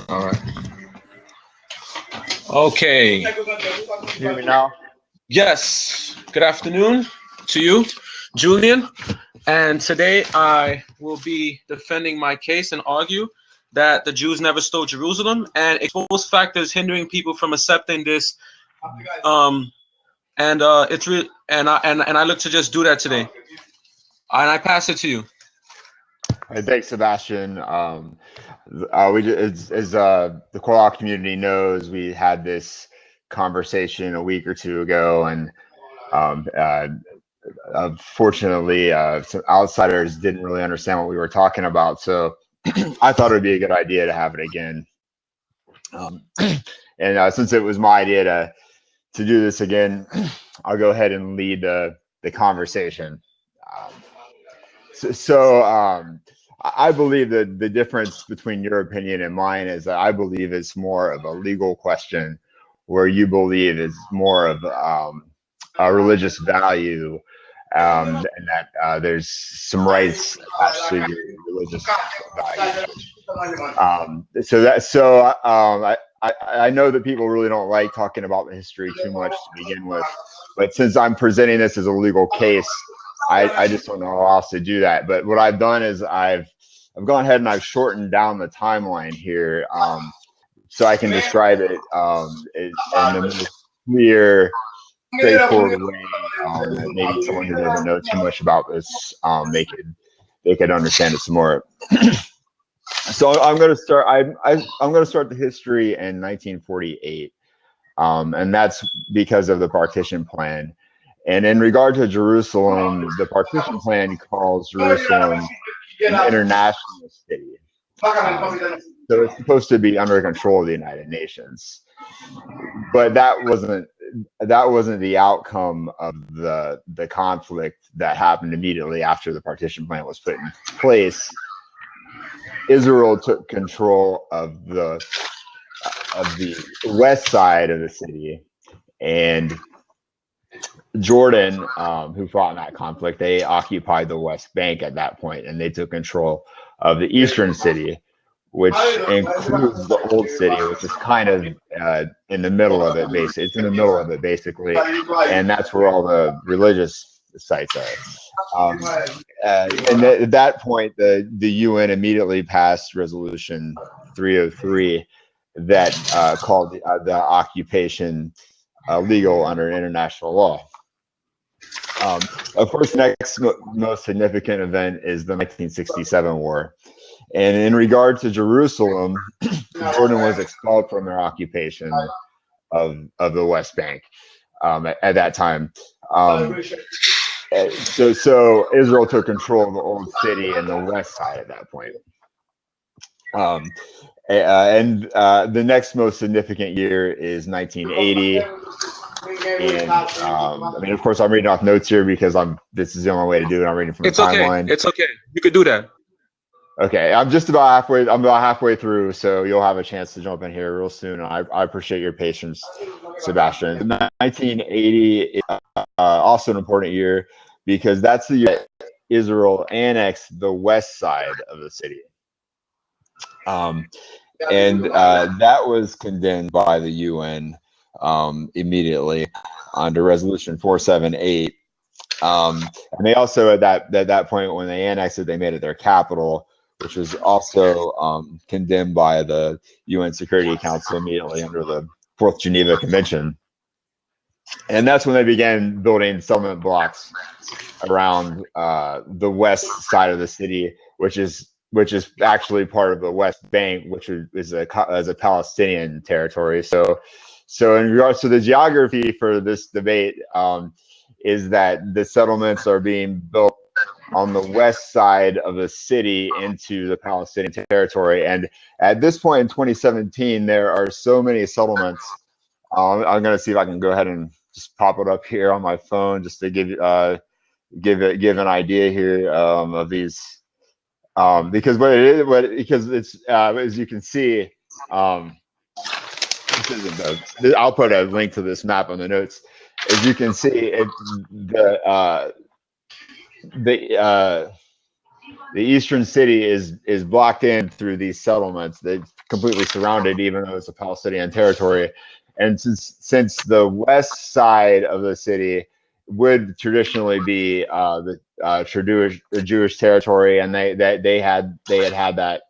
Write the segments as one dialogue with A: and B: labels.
A: All right. Okay.
B: Hear me now?
A: Yes. Good afternoon to you, Julian. And today I will be defending my case and argue that the Jews never stole Jerusalem and expose factors hindering people from accepting this. Um, and it's real. And I look to just do that today. And I pass it to you.
B: Hey, thanks, Sebastian. As the Quahog community knows, we had this conversation a week or two ago, and um, uh, unfortunately, some outsiders didn't really understand what we were talking about. So I thought it would be a good idea to have it again. Um, and since it was my idea to do this again, I'll go ahead and lead the conversation. Um, so I believe that the difference between your opinion and mine is that I believe it's more of a legal question, where you believe is more of a religious value, and that there's some rights attached to your religious values. I know that people really don't like talking about the history too much to begin with, but since I'm presenting this as a legal case, I just don't know how else to do that. But what I've done is I've gone ahead and I've shortened down the timeline here, so I can describe it in the most clear, straightforward way, that maybe someone who doesn't know too much about this, they could understand it some more. So I'm going to start. I'm going to start the history in 1948, and that's because of the partition plan. And in regard to Jerusalem, the partition plan calls Jerusalem an international city. So it's supposed to be under control of the United Nations. But that wasn't the outcome of the conflict that happened immediately after the partition plan was put in place. Israel took control of the west side of the city, and Jordan, who fought in that conflict, they occupied the West Bank at that point, and they took control of the eastern city, which includes the old city, which is kind of in the middle of it. Basically, it's in the middle of it, basically, and that's where all the religious sites are. And at that point, the UN immediately passed Resolution 303 that called the occupation legal under international law. Of course, the next most significant event is the 1967 war. And in regard to Jerusalem, Jordan was expelled from their occupation of the West Bank at that time. So Israel took control of the old city and the west side at that point. And the next most significant year is 1980. And I mean, of course, I'm reading off notes here because this is the only way to do it. I'm reading from the timeline.
A: It's okay. You could do that.
B: Okay, I'm about halfway through, so you'll have a chance to jump in here real soon. I appreciate your patience, Sebastian. 1980 is also an important year because that's the year that Israel annexed the west side of the city. And that was condemned by the UN immediately under Resolution 478. And they also at that point when they annexed it, they made it their capital, which was also condemned by the UN Security Council immediately under the Fourth Geneva Convention. And that's when they began building settlement blocks around the west side of the city, which is actually part of the West Bank, which is a Palestinian territory. So in regards to the geography for this debate, is that the settlements are being built on the west side of the city into the Palestinian territory. And at this point in 2017, there are so many settlements. I'm going to see if I can go ahead and just pop it up here on my phone just to give an idea here of these. Because it's as you can see, this isn't I'll put a link to this map on the notes. As you can see, the eastern city is blocked in through these settlements. They're completely surrounded, even though it's a Palestinian territory. And since the west side of the city would traditionally be the Jewish territory, and they had that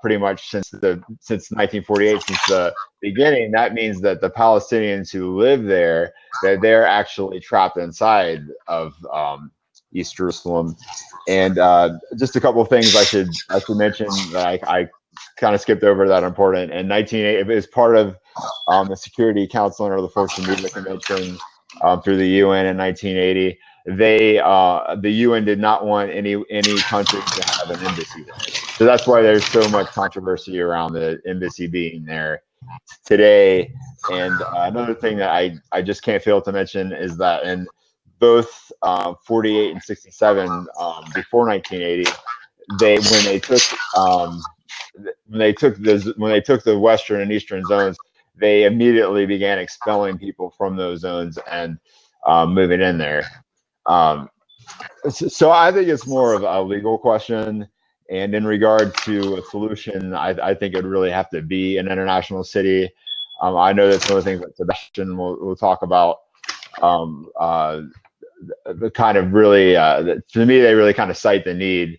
B: pretty much since 1948, since the beginning. That means that the Palestinians who live there, that they're actually trapped inside of East Jerusalem. And just a couple of things I should mention that I kind of skipped over that are important. In 1980, it was part of the Security Council under the Forced Removal Convention through the UN in 1980. The UN did not want any country to have an embassy there. So that's why there's so much controversy around the embassy being there today. And another thing that I just can't fail to mention is that in both 48 and 67, before 1980, when they took the western and eastern zones, they immediately began expelling people from those zones and moving in there. So I think it's more of a legal question. And in regard to a solution, I think it would really have to be an international city. I know that's one of the things that Sebastian will talk about. The kind of really, to me, they really kind of cite the need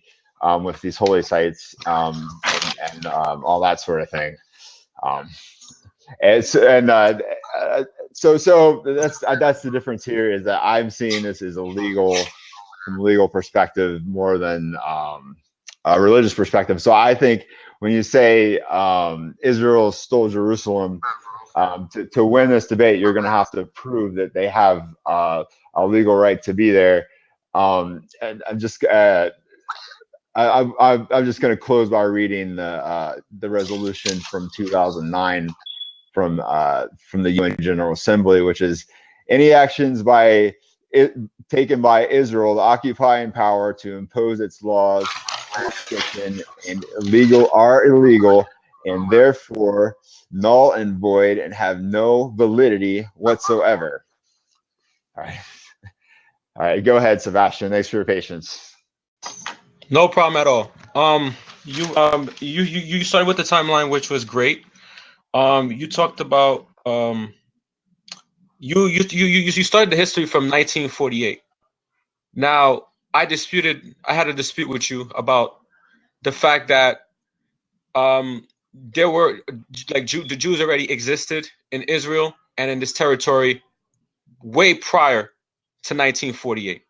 B: with these holy sites and all that sort of thing. So that's the difference here, is that I'm seeing this as from a legal perspective more than a religious perspective. So I think when you say Israel stole Jerusalem, to win this debate, you're going to have to prove that they have a legal right to be there. And I'm just going to close by reading the resolution from 2009 from the UN General Assembly, which is any actions taken by Israel, the occupying power, to impose its laws, and are illegal, and therefore null and void, and have no validity whatsoever. All right. Go ahead, Sebastian. Thanks for your patience.
A: No problem at all. You started with the timeline, which was great. You talked about you started the history from 1948. Now, I had a dispute with you about the fact that there were the Jews already existed in Israel and in this territory way prior to 1948.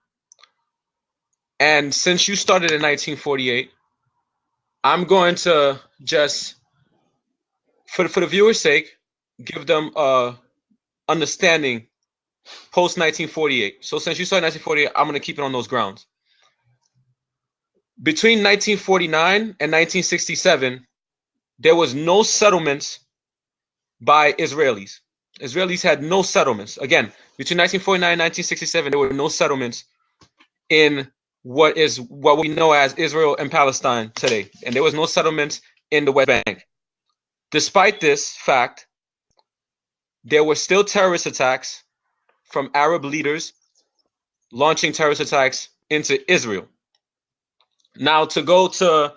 A: And since you started in 1948, I'm going to just, for the viewer's sake, give them a understanding post 1948. So since you started in 1948, I'm going to keep it on those grounds. Between 1949 and 1967, there was no settlements by Israelis. Israelis had no settlements. Again, between 1949 and 1967, there were no settlements in what we know as Israel and Palestine today. And there was no settlements in the West Bank. Despite this fact, there were still terrorist attacks from Arab leaders launching terrorist attacks into Israel. Now, to go to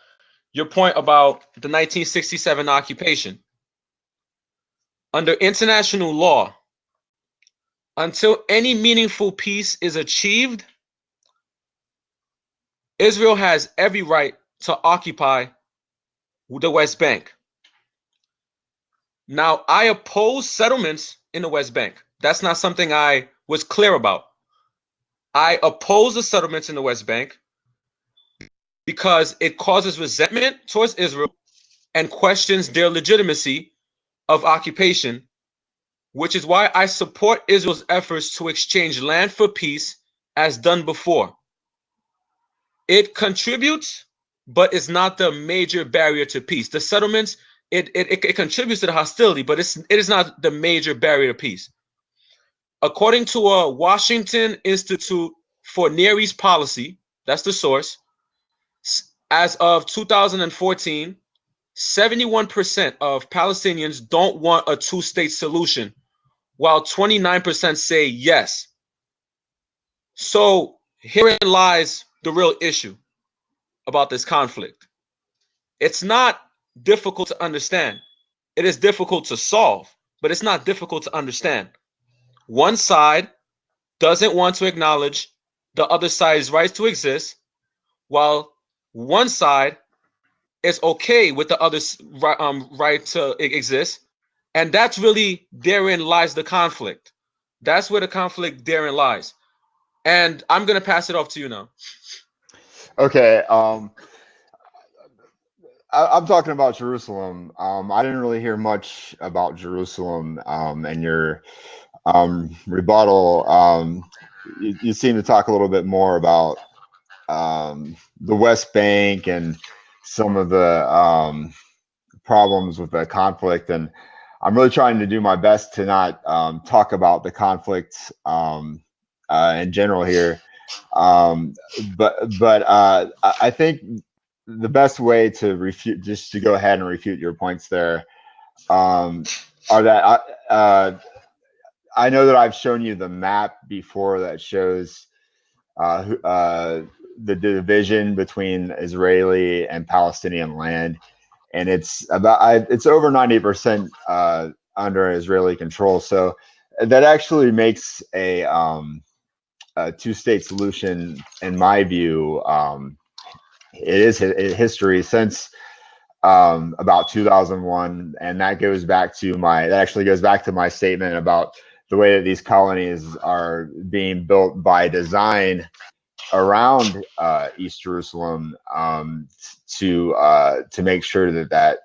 A: your point about the 1967 occupation, under international law, until any meaningful peace is achieved, Israel has every right to occupy the West Bank. Now, I oppose settlements in the West Bank. That's not something I was clear about. I oppose the settlements in the West Bank because it causes resentment towards Israel and questions their legitimacy of occupation, which is why I support Israel's efforts to exchange land for peace as done before. It contributes, but it's not the major barrier to peace. The settlements, it contributes to the hostility, but it is not the major barrier to peace. According to a Washington Institute for Near East Policy, that's the source, as of 2014, 71% of Palestinians don't want a two-state solution, while 29% say yes. So herein lies the real issue. about this conflict. It's not difficult to understand. It is difficult to solve, but it's not difficult to understand. One side doesn't want to acknowledge the other side's rights to exist, while one side is okay with the other's right to exist. And that's really, therein lies the conflict. That's where the conflict therein lies. And I'm going to pass it off to you now.
B: Okay. I'm talking about Jerusalem. I didn't really hear much about Jerusalem and your rebuttal. You seem to talk a little bit more about the West Bank and some of the problems with the conflict. And I'm really trying to do my best to not talk about the conflict in general here. But I think the best way to refute, just to go ahead and refute your points there, are that I know that I've shown you the map before that shows the division between Israeli and Palestinian land, and it's over 90% under Israeli control. So that actually makes a two-state solution, in my view. It is history since about 2001, and that actually goes back to my statement about the way that these colonies are being built by design around East Jerusalem to make sure that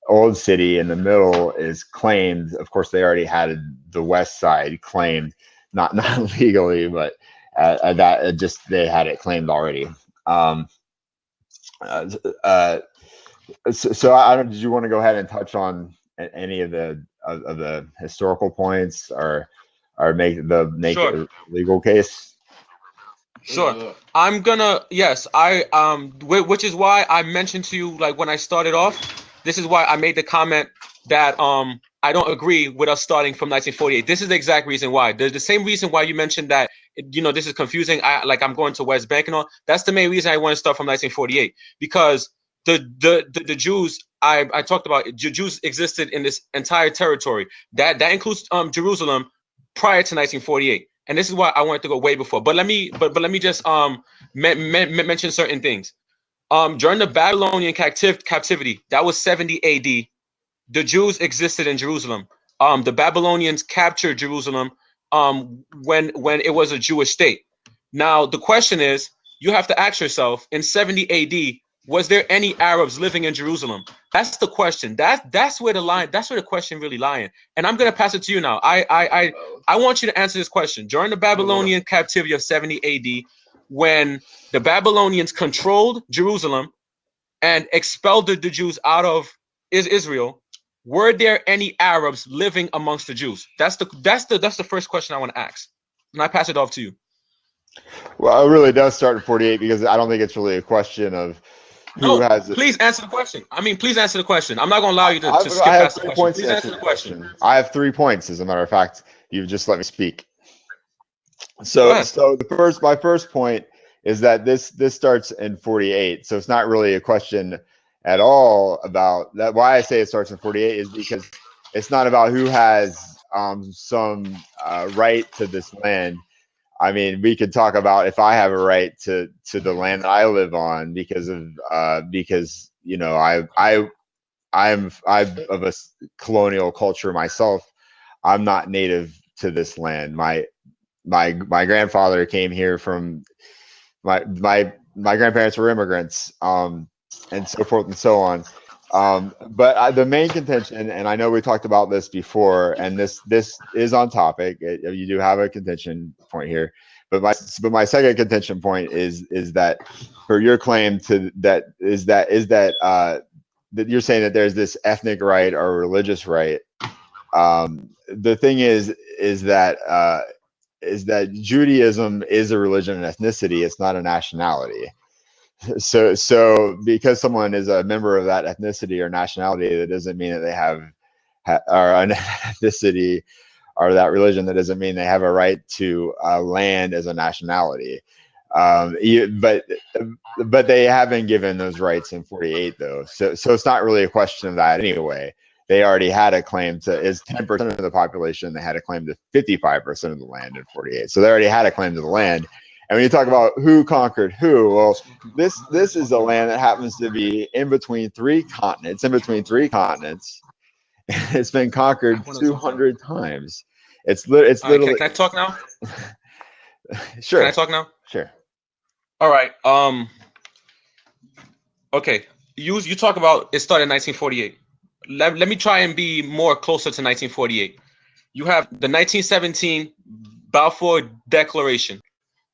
B: old city in the middle is claimed. Of course, they already had the west side claimed, not legally, but they had it claimed already. So I don't. Did you want to go ahead and touch on any of the historical points, or make
A: Sure.
B: a legal case?
A: Sure. Which is why I mentioned to you, like when I started off, this is why I made the comment that I don't agree with us starting from 1948. This is the exact reason why. The same reason why you mentioned that this is confusing. I'm going to West Bank and all. That's the main reason I want to start from 1948, because the Jews I talked about, Jews existed in this entire territory. That includes Jerusalem prior to 1948. And this is why I wanted to go way before. But let me just mention certain things. During the Babylonian captivity, that was 70 AD. The Jews existed in Jerusalem. The Babylonians captured Jerusalem when it was a Jewish state. Now the question is, you have to ask yourself, in 70 AD, was there any Arabs living in Jerusalem? That's the question. That's where the question really lying. And I'm gonna pass it to you now. I want you to answer this question. During the Babylonian captivity of 70 AD, when the Babylonians controlled Jerusalem and expelled the Jews out of Israel, were there any Arabs living amongst the Jews? That's the first question I want to ask. And I pass it off to you.
B: Well, it really does start in 48, because I don't think it's really a question of who has it.
A: Please answer the question. Please answer the question. I'm not going to allow you to skip past the question. Please answer the question.
B: I have 3 points, as a matter of fact. You've just let me speak. So my first point is that this starts in 48. So it's not really a question at all about that. Why I say it starts in 48 is because it's not about who has some right to this land. I mean, we could talk about if I have a right to the land that I live on because I'm of a colonial culture myself. I'm not native to this land. My grandfather came here from my grandparents were immigrants, and so forth and so on. But the main contention, and I know we talked about this before, and this is on topic. You do have a contention point here, but my second contention point is that for your claim that you're saying that there's this ethnic right or religious right. The thing is that Judaism is a religion and ethnicity. It's not a nationality. So because someone is a member of that ethnicity or nationality, that doesn't mean that they have or an ethnicity or that religion. That doesn't mean they have a right to land as a nationality. But they have been given those rights in 48 though, so it's not really a question of that anyway. They already had a claim to, is 10% of the population, they had a claim to 55% of the land in 48. So they already had a claim to the land. And when you talk about who conquered who, well, this is a land that happens to be in between three continents. It's been conquered 200 times. It's literally.
A: Can I talk now?
B: Sure.
A: Can I talk now?
B: Sure.
A: All right. Okay. You talk about it started in 1948. Let me try and be more closer to 1948. You have the 1917 Balfour Declaration.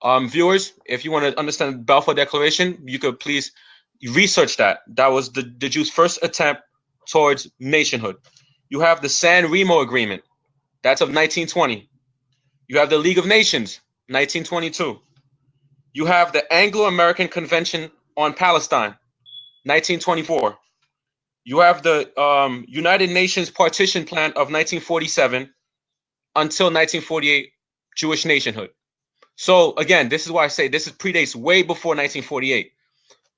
A: Viewers, if you want to understand the Balfour Declaration, you could please research that. That was the Jews' first attempt towards nationhood. You have the San Remo Agreement. That's of 1920. You have the League of Nations, 1922. You have the Anglo-American Convention on Palestine, 1924. You have the United Nations Partition Plan of 1947 until 1948 Jewish nationhood. So again, this is why I say this predates way before 1948,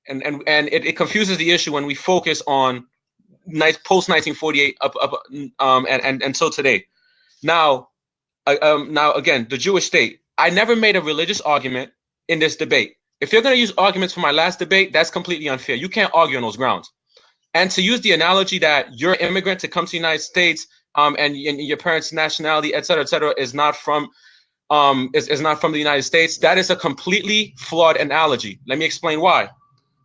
A: and it confuses the issue when we focus on post 1948 and until today. Now again, the Jewish state. I never made a religious argument in this debate. If you're going to use arguments from my last debate, that's completely unfair. You can't argue on those grounds. And to use the analogy that you're an immigrant to come to the United States, and your parents' nationality, et cetera, is not from is not from the United States, that is a completely flawed analogy. Let me explain why.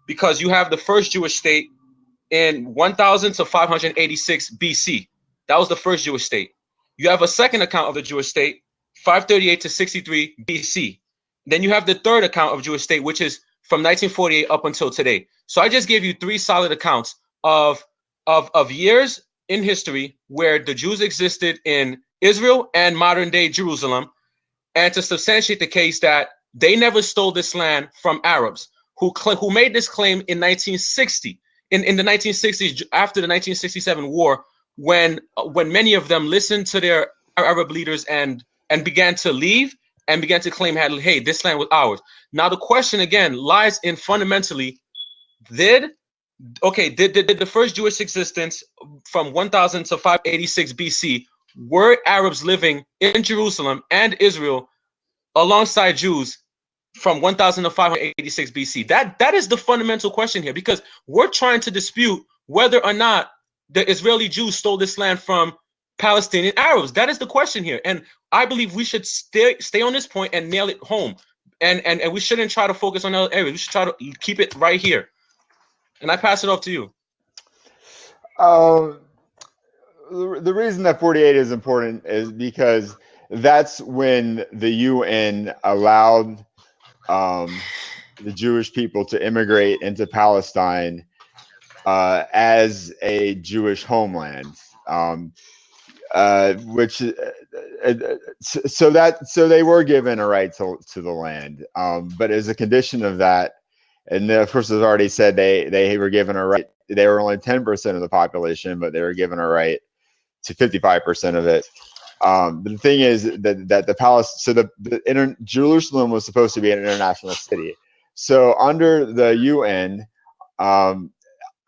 A: Because you have the first Jewish state in 1000 to 586 BC. That was the first Jewish state. You have a second account of the Jewish state, 538 to 63 BC. Then you have the third account of Jewish state, which is from 1948 up until today. So I just gave you three solid accounts of years in history where the Jews existed in Israel and modern day Jerusalem, and to substantiate the case that they never stole this land from Arabs who made this claim in 1960, in the 1960s, after the 1967 war, when many of them listened to their Arab leaders and began to leave and began to claim, hey, this land was ours. Now the question again lies in fundamentally, did the first Jewish existence from 1000 to 586 BC, were Arabs living in Jerusalem and Israel alongside Jews from 1000 to 586 BC? That is the fundamental question here, because we're trying to dispute whether or not the Israeli Jews stole this land from Palestinian Arabs. That is the question here. And I believe we should stay on this point and nail it home. And we shouldn't try to focus on other areas. We should try to keep it right here. And I pass it off to you.
B: The reason that 48 is important is because that's when the UN allowed the Jewish people to immigrate into Palestine as a Jewish homeland, which so they were given a right to the land, but as a condition of that, and of course, as already said, they were given a right. They were only 10% of the population, but they were given a right to 55% of it. But the thing is that Jerusalem was supposed to be an international city. So under the UN,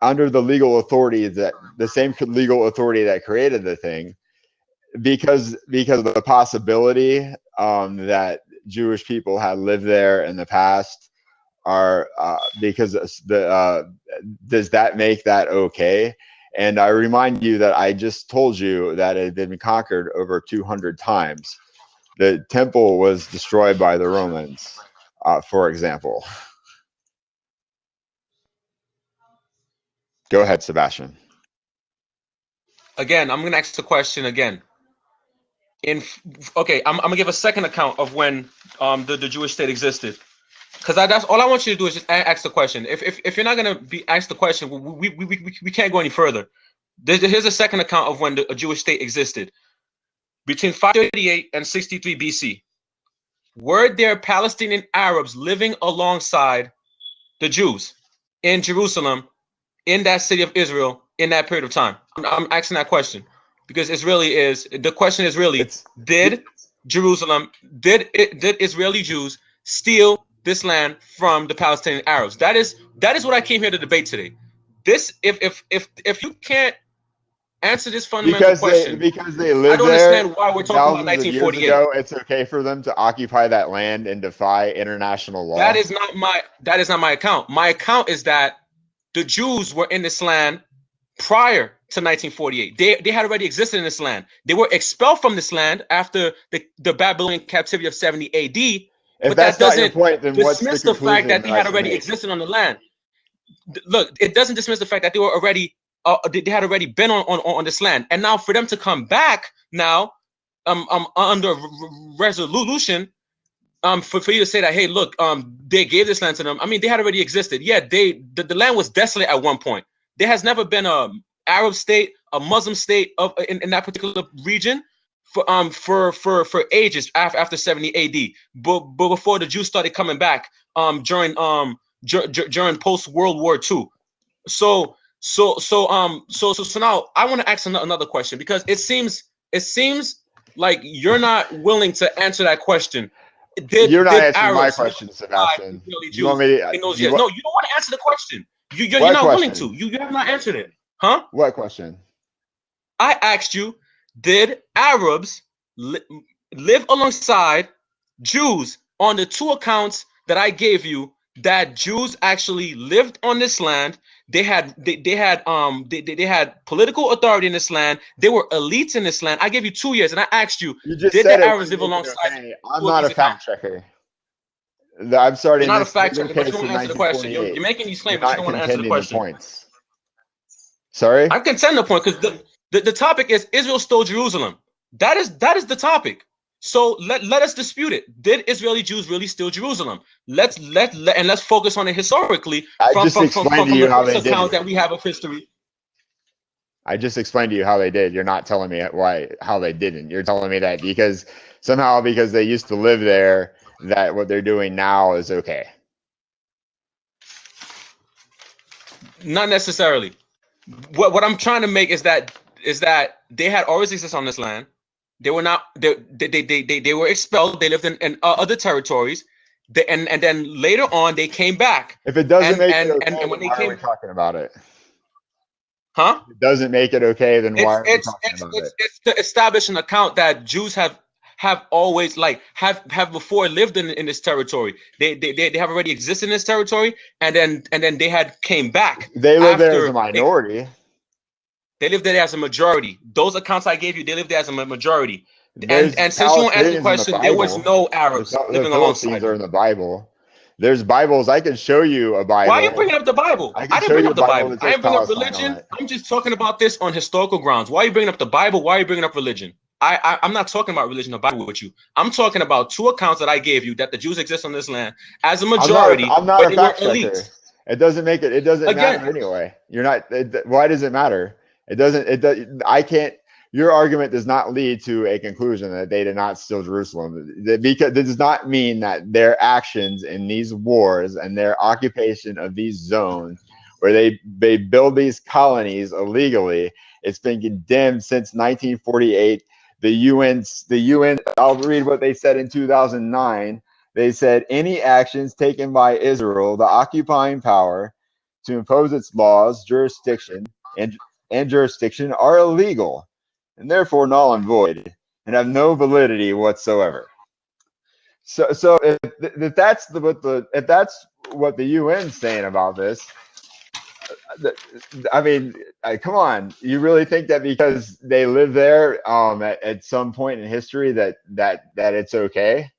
B: under the legal authority, that the same legal authority that created the thing, because of the possibility that Jewish people had lived there in the past, because does that make that okay? And I remind you that I just told you that it had been conquered over 200 times. The temple was destroyed by the Romans, for example. Go ahead, Sebastian.
A: Again, I'm going to ask the question again. I'm going to give a second account of when the Jewish state existed. Because that's all I want you to do is just ask the question. If you're not going to be asked the question, we can't go any further. Here's a second account of when a Jewish state existed. Between 538 and 63 BC, were there Palestinian Arabs living alongside the Jews in Jerusalem, in that city of Israel, in that period of time? I'm asking that question because the question is really, did Israeli Jews steal this land from the Palestinian Arabs? That is what I came here to debate today. This, if you can't answer this fundamental question,
B: because they
A: I
B: live
A: don't
B: there
A: understand why we're talking about
B: thousands of years
A: 1948.
B: ago, it's okay for them to occupy that land and defy international law.
A: That is not my account. My account is that the Jews were in this land prior to 1948. They had already existed in this land. They were expelled from this land after the Babylonian captivity of 70 AD.
B: If
A: but
B: that's
A: that
B: not your
A: doesn't
B: point, then what's
A: dismiss
B: the
A: the fact that they
B: conclusion
A: had
B: I should
A: already
B: make?
A: existed on the land. Look, it doesn't dismiss the fact that they were already they had already been on this land, and now for them to come back now, under resolution, for you to say that, hey, look, they gave this land to them. I mean, they had already existed. Yeah, the land was desolate at one point. There has never been a Arab state, a Muslim state in that particular region for ages after 70 AD. But before the Jews started coming back during post World War II. So now I want to ask another question, because it seems like you're not willing to answer that question.
B: You're not answering
A: Arabs
B: my question, Sebastian.
A: You want me to? No, you don't want to answer the question. You're not willing to. You have not answered it, huh?
B: What question?
A: I asked you, did Arabs live alongside Jews on the two accounts that I gave you, that Jews actually lived on this land? They had political authority in this land. They were elites in this land. I gave you 2 years, and I asked you,
B: did
A: the Arabs live alongside?
B: Okay. I'm not a fact checker. I'm starting.
A: You're not a fact checker, but you don't answer the question. You're making these claims, but you don't want to answer the question.
B: Points. Sorry,
A: I'm contending the point, because the topic is Israel stole Jerusalem. That is the topic. So let us dispute it. Did Israeli Jews really steal Jerusalem? Let's focus on it historically from the account that we have of history.
B: I just explained to you how they did. You're not telling me how they didn't. You're telling me that because they used to live there, that what they're doing now is okay.
A: Not necessarily. What I'm trying to make is that they had always existed on this land. They were not. They were expelled. They lived in other territories. And then later on they came back.
B: If it doesn't make it okay, then why are we talking about it?
A: Huh?
B: If it doesn't make it okay, then why are we talking about it?
A: It's to establish an account that Jews have always have before lived in this territory. They have already existed in this territory, and then they had came back.
B: They live there as a minority.
A: They lived there as a majority. Those accounts I gave you, they lived there as a majority. And since you won't answer the question, there was no Arabs living alongside.
B: Are in the Bible. There's Bibles. I can show you a Bible.
A: Why are you bringing up the Bible? I didn't bring up the Bible. I didn't bring up religion. I'm just talking about this on historical grounds. Why are you bringing up the Bible? Why are you bringing up religion? I'm not talking about religion or Bible with you. I'm talking about two accounts that I gave you, that the Jews exist on this land as a majority.
B: I'm not a fact checker. It doesn't make it. It doesn't matter anyway. You're not. Why does it matter? It doesn't. I can't. Your argument does not lead to a conclusion that they did not steal Jerusalem, because it does not mean that their actions in these wars and their occupation of these zones, where they build these colonies illegally, it's been condemned since 1948. The UN. I'll read what they said in 2009. They said any actions taken by Israel, the occupying power, to impose its laws, jurisdiction, and jurisdiction are illegal, and therefore null and void, and have no validity whatsoever. So if that's what the UN's saying about this, I mean, come on, you really think that because they live there at some point in history that it's okay?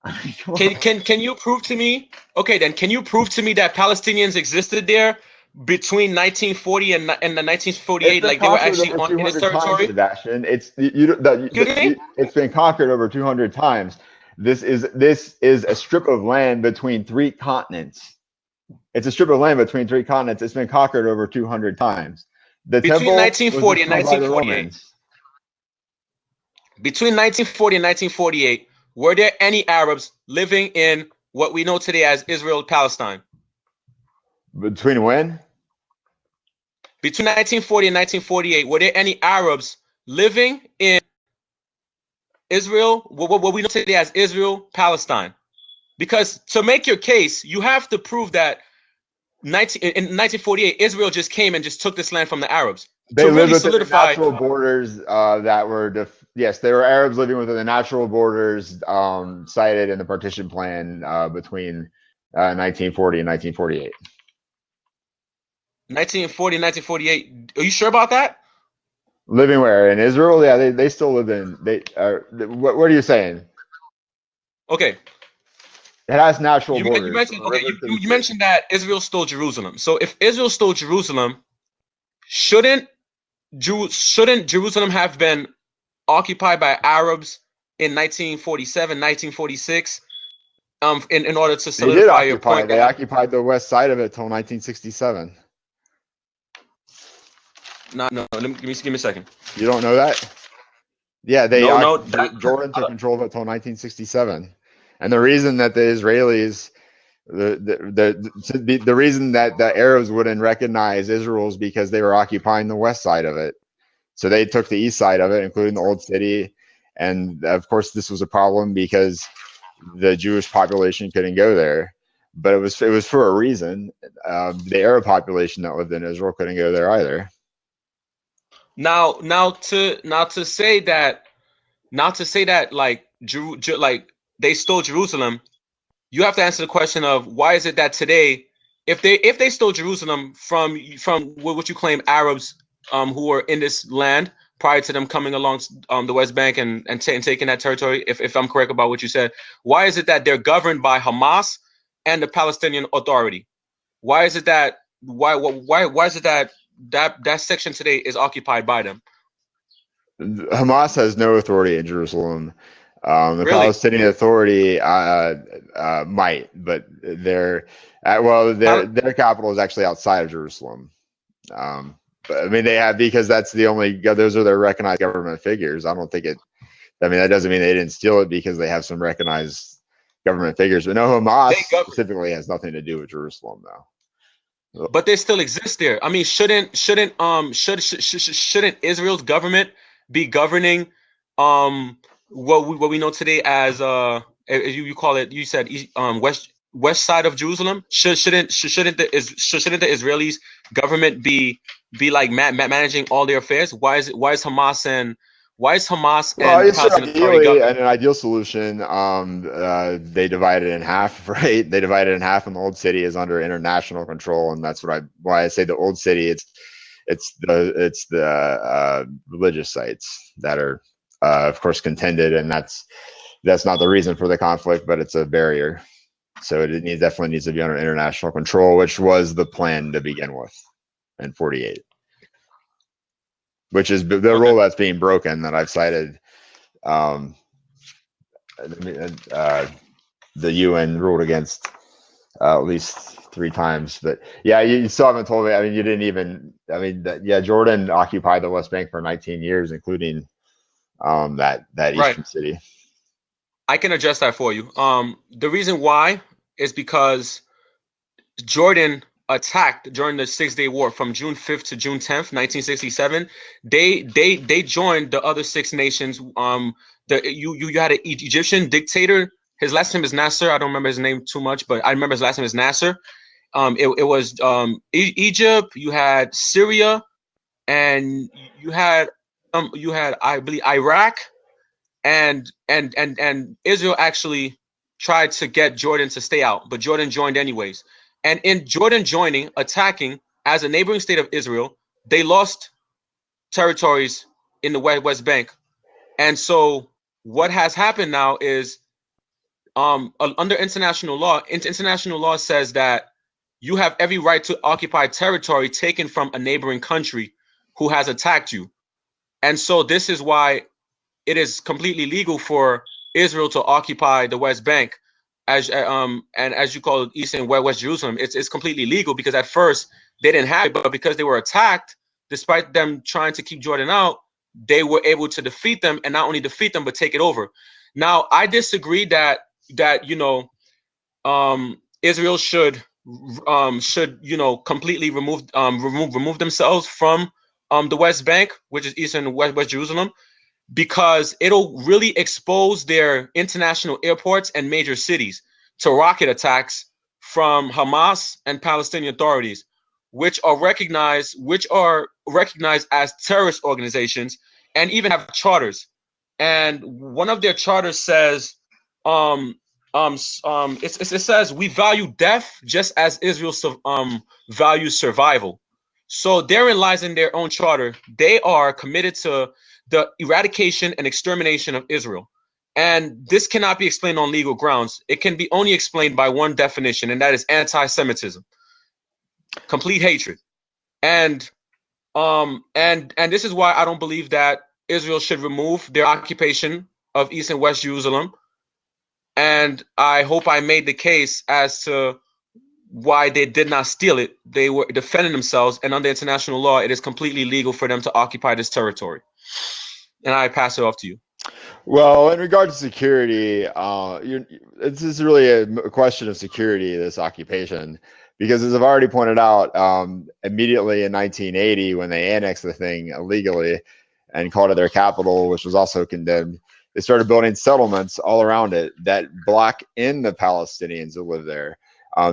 B: I mean,
A: can you prove to me? Okay, then can you prove to me that Palestinians existed there between 1940 and the 1948, like they were actually on this territory?
B: Sebastian, it's been conquered over 200 times. This is a strip of land between three continents. It's a strip of land between three continents. It's been conquered over 200 times.
A: Between 1940 and 1948. Between 1940 and 1948, were there any Arabs living in what we know today as Israel, Palestine?
B: Between when?
A: Between 1940 and 1948, were there any Arabs living in Israel, what we know today as Israel, Palestine? Because to make your case, you have to prove that in 1948, Israel just came and just took this land from the Arabs
B: They
A: to
B: lived
A: really
B: within the
A: solidify.
B: natural borders that were, yes, they were Arabs living within the natural borders cited in the partition plan between 1940 and 1948.
A: 1940, 1948. Are you sure about that?
B: Living where? In Israel? Yeah, they still live in, what are you saying?
A: Okay.
B: It has natural
A: You
B: borders from
A: mentioned
B: the
A: okay.
B: river to the
A: You
B: sea.
A: mentioned that Israel stole Jerusalem. So if Israel stole Jerusalem, shouldn't Jerusalem have been occupied by Arabs in 1947, 1946? In order to
B: They did
A: solidify your
B: occupy
A: point
B: it. They
A: that
B: occupied the west side of it till 1967.
A: no, give me a second.
B: You don't know that? Yeah,
A: No,
B: Jordan took control of it till 1967. And the reason that the Israelis, the reason that the Arabs wouldn't recognize Israel is because they were occupying the west side of it. So they took the east side of it, including the old city. And of course, this was a problem because the Jewish population couldn't go there. But it was for a reason. The Arab population that lived in Israel couldn't go there either.
A: now to say that like like they stole Jerusalem, you have to answer the question of why is it that today, if they stole Jerusalem from what you claim Arabs who were in this land prior to them coming along the West Bank and taking that territory, if I'm correct about what you said, why is it that they're governed by Hamas and the Palestinian Authority? Why is it that why is it that that section today is occupied by them?
B: Hamas has no authority in Jerusalem. The
A: Really?
B: Palestinian Authority might, but their capital is actually outside of Jerusalem. But I mean, they have, because that's the only, those are their recognized government figures. I don't think it. I mean, that doesn't mean they didn't steal it because they have some recognized government figures. But no, Hamas specifically has nothing to do with Jerusalem, though.
A: But they still exist there. I mean, shouldn't Israel's government be governing what we know today as you call it, you said west side of Jerusalem? Shouldn't the Israelis government be like managing all their affairs? Why is Hamas and
B: Well,
A: the
B: it's
A: Palestinian Authority
B: ideally,
A: government?
B: in an ideal solution, they divide it in half, right? They divide it in half, and the old city is under international control, and that's why I say the old city. It's the religious sites that are, of course, contended, and that's not the reason for the conflict, but it's a barrier. So it definitely needs to be under international control, which was the plan to begin with in 48. Which is the rule that's being broken that I've cited. The UN ruled against at least 3 times, but yeah, you still haven't told me. I mean, you didn't even. I mean, Jordan occupied the West Bank for 19 years, including that eastern city.
A: I can address that for you. The reason why is because Jordan attacked during the 6-Day War from June 5th to June 10th, 1967. They joined the other 6 nations. You had an Egyptian dictator. His last name is Nasser. I don't remember his name too much, but I remember his last name is Nasser. It was Egypt. You had Syria, and you had I believe Iraq, and Israel actually tried to get Jordan to stay out, but Jordan joined anyways. And in Jordan joining, attacking as a neighboring state of Israel, they lost territories in the West Bank. And so what has happened now is under international law says that you have every right to occupy territory taken from a neighboring country who has attacked you. And so this is why it is completely legal for Israel to occupy the West Bank, as you call it, East and West Jerusalem. It's completely legal because at first they didn't have it, but because they were attacked, despite them trying to keep Jordan out, they were able to defeat them, and not only defeat them but take it over. Now, I disagree that Israel should completely remove themselves from the West Bank, which is East and West Jerusalem, because it'll really expose their international airports and major cities. to rocket attacks from Hamas and Palestinian authorities, which are recognized as terrorist organizations and even have charters. And one of their charters says, it says we value death just as Israel values survival. So therein lies in their own charter. They are committed to the eradication and extermination of Israel. And this cannot be explained on legal grounds. It can be only explained by one definition, and that is anti-Semitism, complete hatred. And this is why I don't believe that Israel should remove their occupation of East and West Jerusalem. And I hope I made the case as to why they did not steal it. They were defending themselves, and under international law, it is completely legal for them to occupy this territory. And I pass it off to you.
B: Well, in regard to security, this is really a question of security, this occupation, because as I've already pointed out, immediately in 1980, when they annexed the thing illegally and called it their capital, which was also condemned, they started building settlements all around it that block in the Palestinians that live there.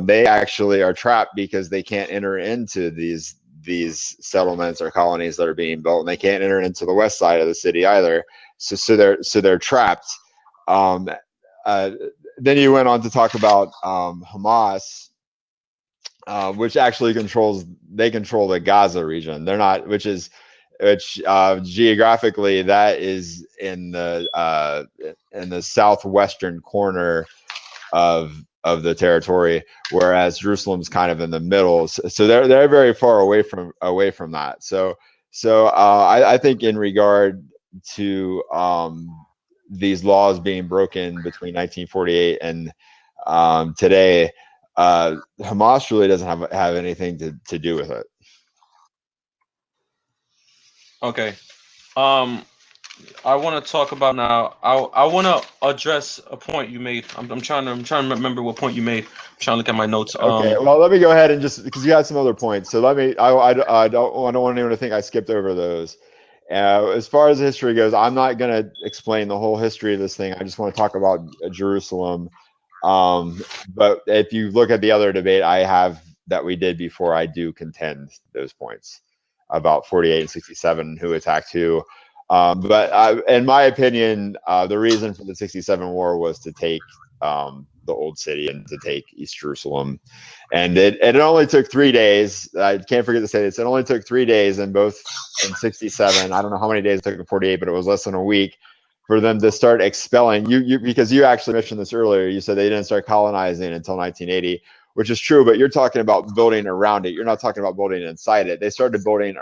B: They actually are trapped because they can't enter into these settlements or colonies that are being built, and they can't enter into the west side of the city either. So they're trapped. Then you went on to talk about Hamas, which actually control the Gaza region. They're not, which geographically that is in the southwestern corner of the territory, whereas Jerusalem's kind of in the middle. So they're very far away from that. So I think in regard to these laws being broken between 1948 and today, Hamas really doesn't have anything to do with it.
A: Okay. I want to talk about now. I want to address a point you made. I'm trying to remember what point you made. I'm trying to look at my notes.
B: Okay. Well, let me go ahead and just because you had some other points. So I don't want anyone to think I skipped over those. As far as the history goes, I'm not going to explain the whole history of this thing. I just want to talk about Jerusalem. But if you look at the other debate I have that we did before, I do contend those points about 48 and 67, who attacked who. But in my opinion, the reason for the 67 war was to take the old city and to take East Jerusalem. And it only took 3 days. I can't forget to say this. It only took 3 days in 67. I don't know how many days it took in 48, but it was less than a week for them to start expelling you because you actually mentioned this earlier. You said they didn't start colonizing until 1980, which is true, but you're talking about building around it. You're not talking about building inside it. They started building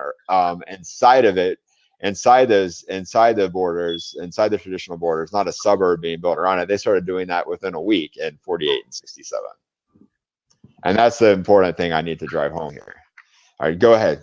B: inside of it, inside the borders, inside the traditional borders, not a suburb being built around it. They started doing that within a week in 48 and 67. And that's the important thing I need to drive home here. All right, go ahead.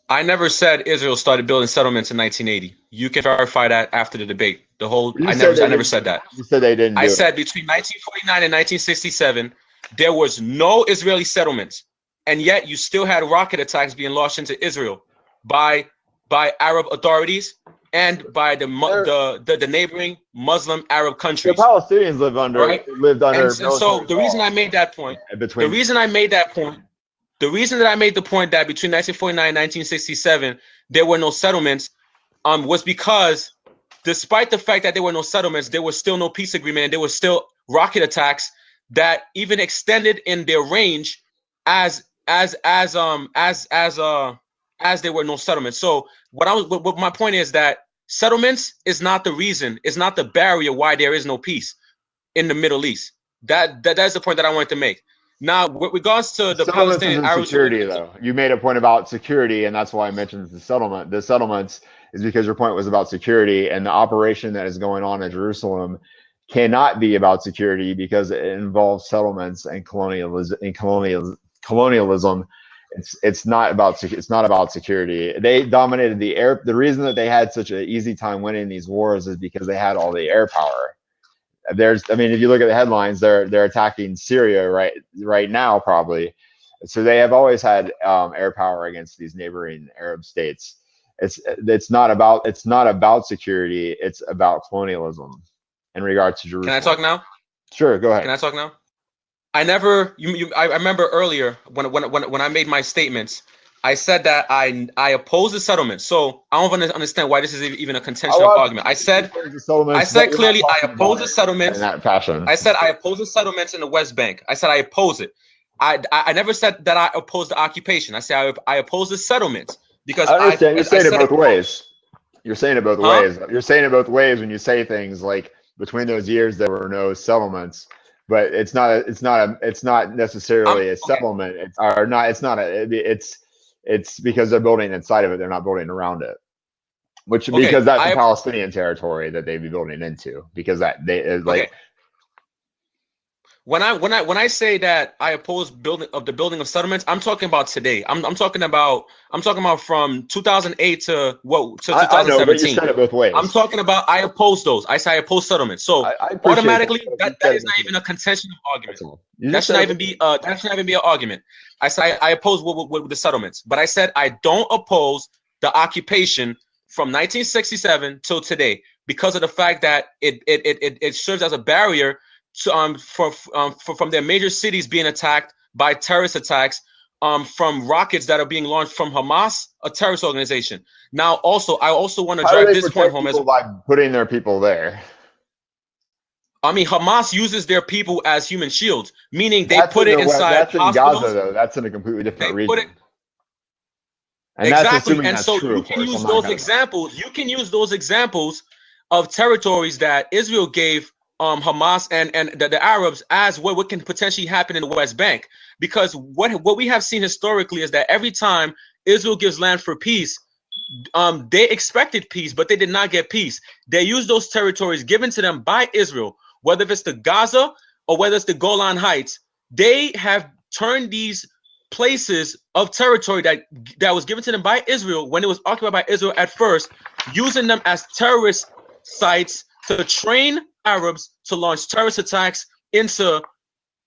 A: I never said Israel started building settlements in 1980. You can verify that after the debate. I never said that.
B: You said they didn't.
A: I said between 1949 and 1967, there was no Israeli settlements, and yet you still had rocket attacks being launched into Israel by Arab authorities and by the neighboring Muslim Arab countries.
B: The Palestinians lived under.
A: And so the reason I made that point. The reason that I made the point that between 1949 and 1967 there were no settlements was because despite the fact that there were no settlements, there was still no peace agreement, and there were still rocket attacks that even extended in their range as there were no settlements. So what my point is that settlements is not the reason, is not the barrier why there is no peace in the Middle East. That's the point that I wanted to make. Now, with regards to the Palestinian
B: security, though, you made a point about security, and that's why I mentioned the settlement. The settlements is because your point was about security, and the operation that is going on in Jerusalem cannot be about security because it involves settlements and colonialism. It's not about security. They dominated the air. The reason that they had such an easy time winning these wars is because they had all the air power. If you look at the headlines, they're attacking Syria right now probably. So they have always had air power against these neighboring Arab states. It's not about security. It's about colonialism in regard to Jerusalem.
A: Can I talk now?
B: Sure, go
A: Can
B: ahead.
A: I talk now? I never. I remember earlier when I made my statements. I said that I oppose the settlement. So I don't understand why this is even a
B: I
A: contention of
B: love
A: argument.
B: the
A: I
B: settlements,
A: said
B: but you're not
A: clearly I
B: talking
A: oppose
B: about
A: the
B: it in
A: settlements.
B: that fashion.
A: I said I oppose the settlements in the West Bank. I said I oppose it. I never said that I oppose the occupation. I said I oppose the settlements because
B: I understand. You're
A: I
B: saying it
A: said
B: both
A: it.
B: ways. You're saying it both
A: Huh?
B: ways. You're saying it both ways when you say things like between those years there were no settlements, but it's not
A: I'm
B: necessarily a
A: okay.
B: settlement. It's or not. It's not a. It's because they're building inside of it. They're not building around it. Which
A: Okay.
B: because that's the Palestinian territory that they'd be building into because that they is
A: Okay.
B: like
A: When I say that I oppose the building of settlements, I'm talking about today. I'm talking about from 2008 to
B: I know, but you
A: 2017.
B: said it both
A: I'm
B: ways.
A: talking about I oppose those. I say I oppose settlements. So
B: I appreciate that.
A: automatically
B: You
A: that
B: said it
A: is not
B: both
A: even a
B: ways.
A: contention of argument.
B: That's all. You
A: That
B: just
A: should
B: said
A: not
B: it
A: even
B: both
A: be
B: ways.
A: that should not even be an argument. I say I oppose with the settlements, but I said I don't oppose the occupation from 1967 till today because of the fact that it serves as a barrier to from their major cities being attacked by terrorist attacks from rockets that are being launched from Hamas, a terrorist organization. Now, also, I also want to
B: How do
A: drive
B: they
A: this point
B: protect
A: home as
B: people by putting their people there?
A: I mean, Hamas uses their people as human shields, meaning they
B: That's
A: put
B: in
A: it
B: the
A: inside
B: That's in Gaza
A: hospitals.
B: though. That's in a completely
A: They
B: different
A: put it
B: region, and that's
A: exactly,
B: assuming
A: and
B: that's
A: so
B: true.
A: you
B: Of
A: can
B: course, I'm
A: use
B: not
A: those
B: gonna.
A: examples. You can use those examples of territories that Israel gave Hamas and the Arabs as what can potentially happen in the West Bank. Because what we have seen historically is that every time Israel gives land for peace, they expected peace, but they did not get peace. They used those territories given to them by Israel, whether it's the Gaza or whether it's the Golan Heights. They have turned these places of territory that was given to them by Israel when it was occupied by Israel at first, using them as terrorist sites to train Arabs to launch terrorist attacks into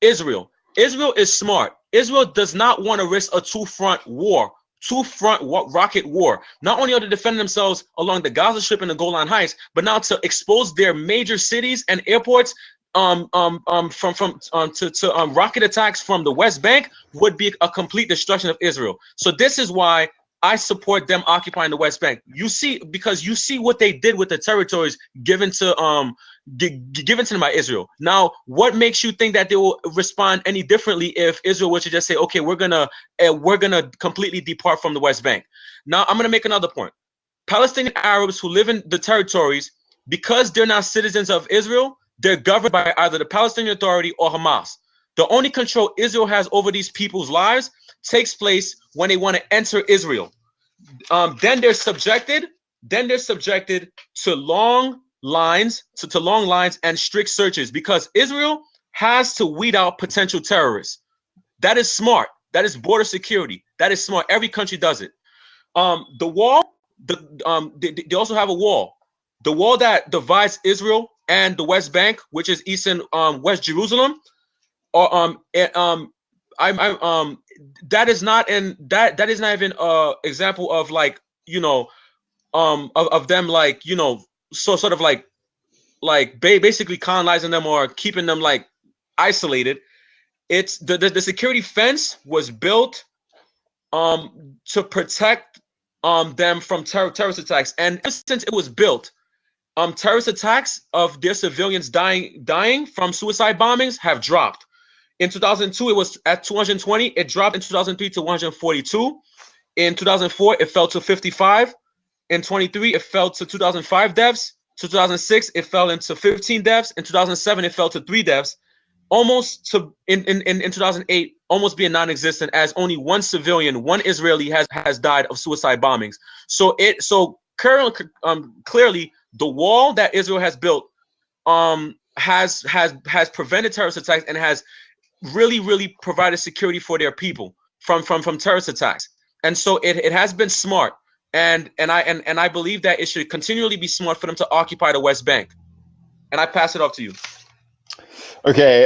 A: Israel. Israel is smart. Israel does not want to risk a two-front war, two-front rocket war. Not only are they defending themselves along the Gaza Strip and the Golan Heights, but now to expose their major cities and airports from to rocket attacks from the West Bank would be a complete destruction of Israel. So this is why I support them occupying the West Bank. You see, because you see what they did with the territories given to given to them by Israel. Now, what makes you think that they will respond any differently if Israel were to just say, "Okay, we're gonna completely depart from the West Bank"? Now, I'm gonna make another point. Palestinian Arabs who live in the territories, because they're not citizens of Israel, they're governed by either the Palestinian Authority or Hamas. The only control Israel has over these people's lives takes place when they want to enter Israel. Then they're subjected. Then they're subjected to long lines and strict searches because Israel has to weed out potential terrorists. That is smart. That is border security. That is smart. Every country does it. The wall. They also have a wall. The wall that divides Israel and the West Bank, which is East and West Jerusalem, or I'm that is not in that is not even example of like of them like so sort of like basically colonizing them or keeping them like isolated. It's the security fence was built to protect them from terrorist attacks, and since it was built, terrorist attacks of their civilians dying from suicide bombings have dropped. In 2002, it was at 220. It dropped in 2003 to 142. In 2004, it fell to 55. In 23, it fell to 2005 deaths. 2006, it fell into 15 deaths. In 2007, it fell to 3 deaths. Almost to in 2008, almost being non-existent, as only one civilian, one Israeli has died of suicide bombings. So currently, clearly, the wall that Israel has built has prevented terrorist attacks and has really provided security for their people from terrorist attacks. And so it has been smart, and I believe that it should continually be smart for them to occupy the West Bank. And I pass it off to you.
B: Okay,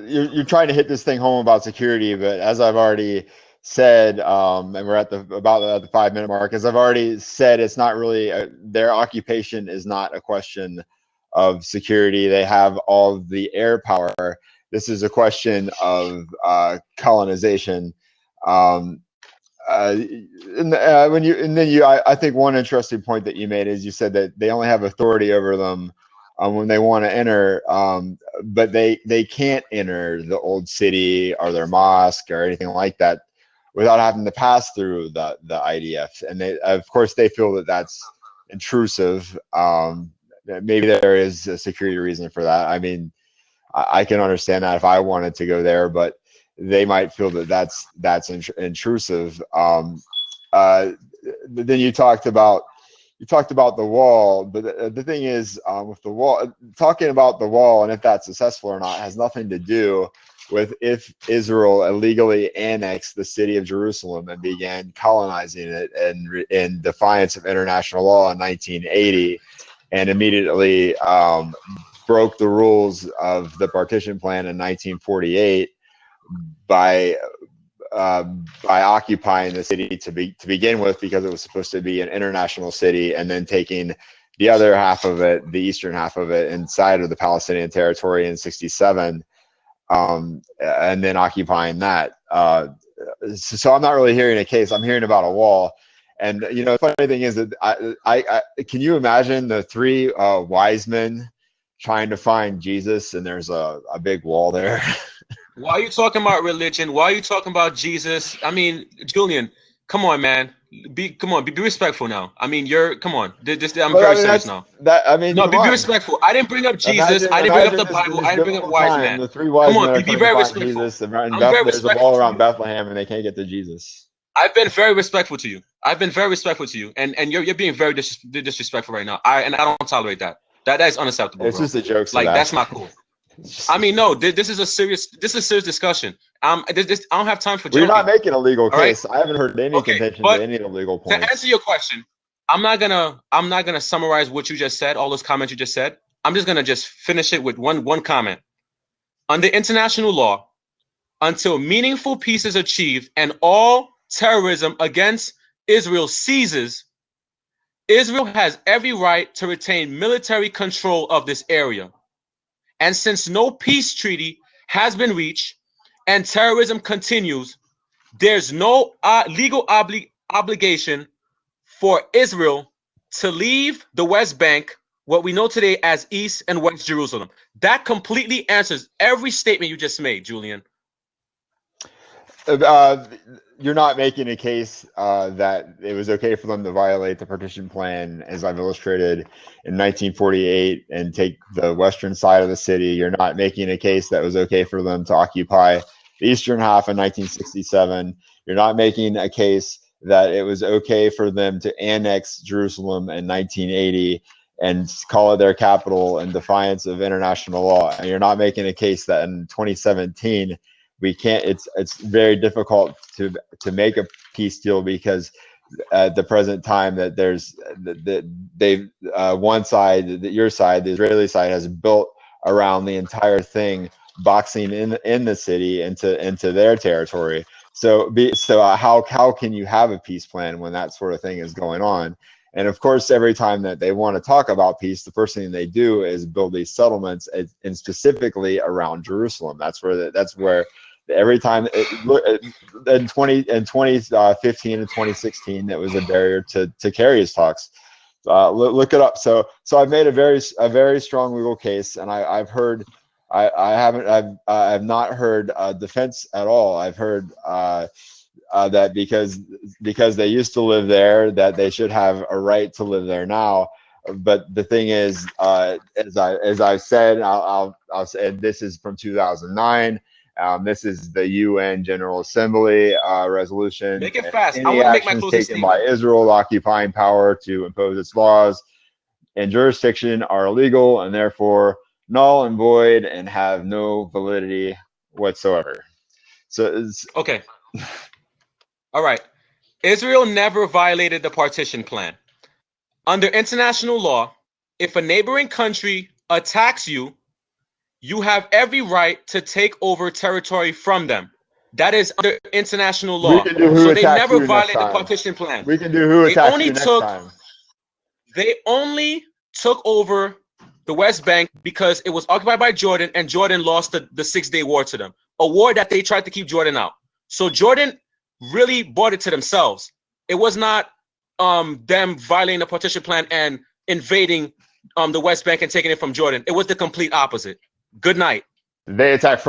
B: you're trying to hit this thing home about security, but as I've already said, and we're at the 5 minute mark. As I've already said, it's not really their occupation is not a question of security. They have all the air power. This is a question of colonization. Um, I think one interesting point that you made is you said that they only have authority over them when they want to enter, but they can't enter the old city or their mosque or anything like that without having to pass through the IDF. And they, of course, they feel that that's intrusive. Maybe there is a security reason for that. I mean, I can understand that if I wanted to go there, but they might feel that that's intrusive. Then you talked about the wall, but the thing is, with the wall, talking about the wall and if that's successful or not has nothing to do with if Israel illegally annexed the city of Jerusalem and began colonizing it in defiance of international law in 1980, and immediately broke the rules of the partition plan in 1948 by occupying the city to begin with, because it was supposed to be an international city, and then taking the other half of it, the eastern half of it, inside of the Palestinian territory in '67, and then occupying that. So I'm not really hearing a case. I'm hearing about a wall. And the funny thing is that I can you imagine the three wise men trying to find Jesus, and there's a big wall there.
A: Why are you talking about religion? Why are you talking about Jesus? I mean, Julian, come on, man. Be respectful now. I mean, come on. I'm very serious now. No, be respectful. I didn't bring up Jesus. I didn't bring up the Bible. I didn't bring up wise man.
B: The three wise men are
A: be very respectful.
B: Jesus, and there's a wall around Bethlehem, and they can't get to Jesus.
A: I've been very respectful to you. And you're being very disrespectful right now. I don't tolerate that. That is unacceptable.
B: It's just a joke.
A: That's not cool. I mean, no. This is a serious discussion. I don't have time for joking.
B: You're not making a legal case. Right? I haven't heard any contention to any of the legal points.
A: To answer your question, I'm not gonna summarize what you just said, all those comments you just said. I'm just gonna finish it with one comment. Under international law, until meaningful peace is achieved and all terrorism against Israel ceases, Israel has every right to retain military control of this area. And since no peace treaty has been reached and terrorism continues, there's no legal obligation for Israel to leave the West Bank, what we know today as East and West Jerusalem. That completely answers every statement you just made, Julian.
B: You're not making a case that it was okay for them to violate the partition plan, as I've illustrated, in 1948 and take the western side of the city. You're not making a case that it was okay for them to occupy the eastern half in 1967. You're not making a case that it was okay for them to annex Jerusalem in 1980 and call it their capital in defiance of international law. And you're not making a case that in 2017 we can't. It's very difficult to make a peace deal, because at the present time that there's one side, your side, the Israeli side, has built around the entire thing, boxing in the city into their territory. So how can you have a peace plan when that sort of thing is going on? And of course, every time that they want to talk about peace, the first thing they do is build these settlements, and specifically around Jerusalem. That's where every time in 2015 and 2016, that was a barrier to carry his talks. Look it up. So I've made a very strong legal case, and I've not heard defense at all. I've heard that because they used to live there, that they should have a right to live there now. But the thing is, as I've said, I'll say, and this is from 2009. This is the UN General Assembly resolution.
A: Make it fast. I want to make my closing
B: taken by Israel occupying power to impose its laws and jurisdiction are illegal, and therefore null and void, and have no validity whatsoever. So
A: okay. All right. Israel never violated the partition plan. Under international law, if a neighboring country attacks you, you have every right to take over territory from them. That is under international law. So they never violated the partition plan.
B: We can do who attacks you next time.
A: They only took over the West Bank because it was occupied by Jordan, and Jordan lost the 6-day war to them, a war that they tried to keep Jordan out. So Jordan really bought it to themselves. It was not them violating the partition plan and invading the West Bank and taking it from Jordan. It was the complete opposite. Good night.
B: They attacked